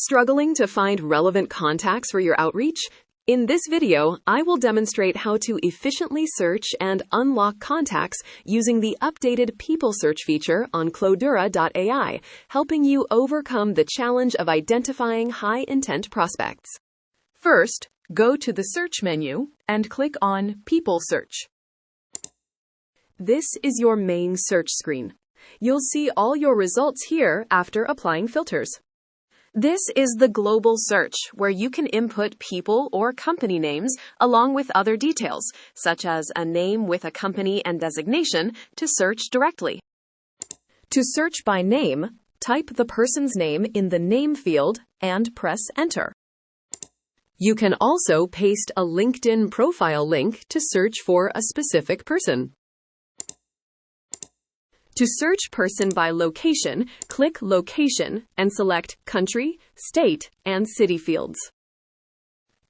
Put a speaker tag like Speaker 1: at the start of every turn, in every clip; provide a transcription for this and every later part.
Speaker 1: Struggling to find relevant contacts for your outreach? In this video, I will demonstrate how to efficiently search and unlock contacts using the updated People Search feature on Clodura.AI, helping you overcome the challenge of identifying high-intent prospects. First, go to the Search menu and click on People Search. This is your main search screen. You'll see all your results here after applying filters. This is the global search, where you can input people or company names along with other details, such as a name with a company and designation, to search directly. To search by name, type the person's name in the name field and press Enter. You can also paste a LinkedIn profile link to search for a specific person. To search person by location, click Location and select Country, State, and City fields.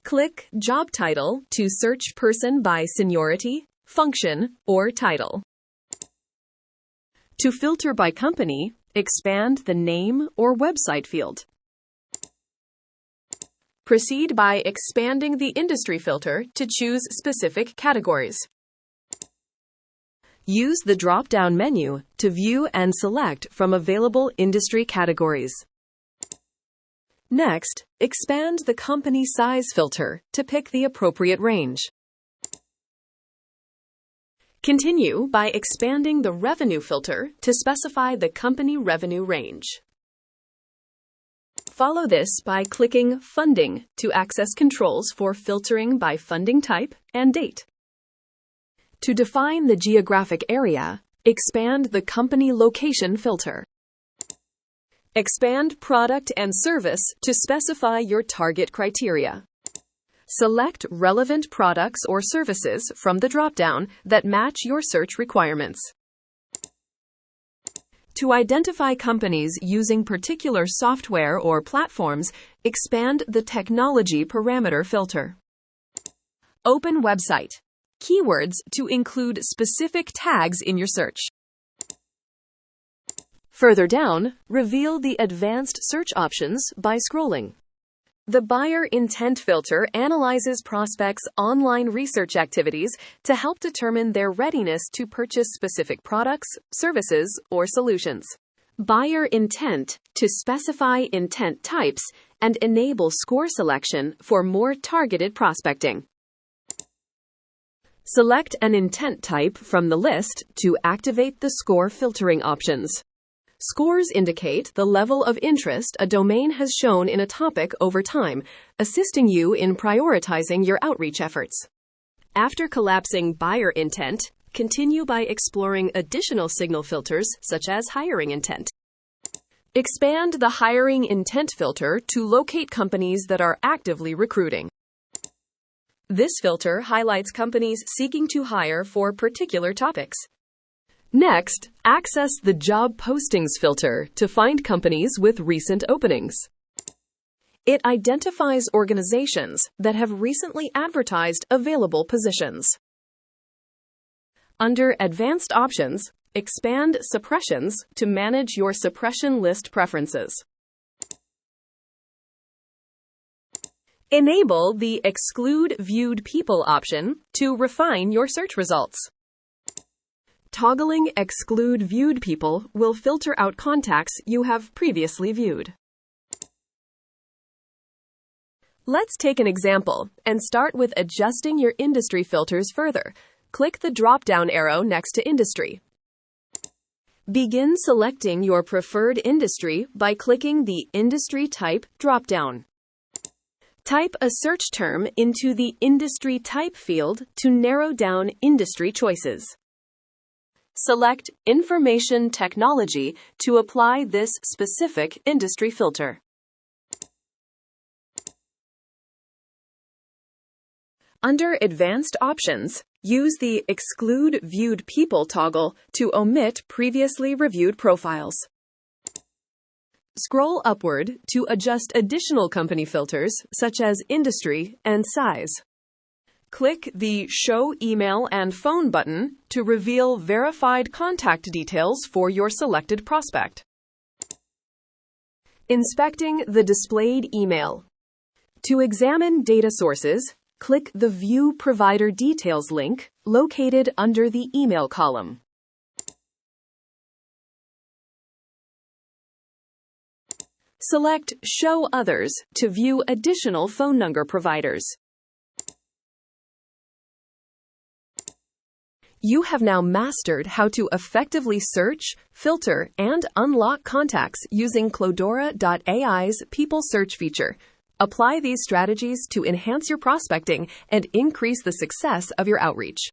Speaker 1: Click Job Title to search person by seniority, function, or title. To filter by company, expand the name or website field. Proceed by expanding the industry filter to choose specific categories. Use the drop-down menu to view and select from available industry categories. Next, expand the company size filter to pick the appropriate range. Continue by expanding the revenue filter to specify the company revenue range. Follow this by clicking Funding to access controls for filtering by funding type and date. To define the geographic area, expand the company location filter. Expand product and service to specify your target criteria. Select relevant products or services from the drop-down that match your search requirements. To identify companies using particular software or platforms, expand the technology parameter filter. Open website. Keywords to include specific tags in your search. Further down, reveal the advanced search options by scrolling. The buyer intent filter analyzes prospects' online research activities to help determine their readiness to purchase specific products, services, or solutions. Buyer intent to specify intent types and enable score selection for more targeted prospecting. Select an intent type from the list to activate the score filtering options. Scores indicate the level of interest a domain has shown in a topic over time, assisting you in prioritizing your outreach efforts. After collapsing buyer intent, continue by exploring additional signal filters such as hiring intent. Expand the hiring intent filter to locate companies that are actively recruiting. This filter highlights companies seeking to hire for particular topics. Next, access the Job Postings filter to find companies with recent openings. It identifies organizations that have recently advertised available positions. Under Advanced Options, expand Suppressions to manage your suppression list preferences. Enable the Exclude Viewed People option to refine your search results. Toggling Exclude Viewed People will filter out contacts you have previously viewed. Let's take an example and start with adjusting your industry filters further. Click the drop-down arrow next to Industry. Begin selecting your preferred industry by clicking the Industry Type drop-down. Type a search term into the Industry Type field to narrow down industry choices. Select Information Technology to apply this specific industry filter. Under Advanced Options, use the Exclude Viewed People toggle to omit previously reviewed profiles. Scroll upward to adjust additional company filters, such as industry and size. Click the Show Email and Phone button to reveal verified contact details for your selected prospect. Inspecting the displayed email. To examine data sources, click the View Provider Details link located under the email column. Select Show Others to view additional phone number providers. You have now mastered how to effectively search, filter, and unlock contacts using Clodura.AI's People Search feature. Apply these strategies to enhance your prospecting and increase the success of your outreach.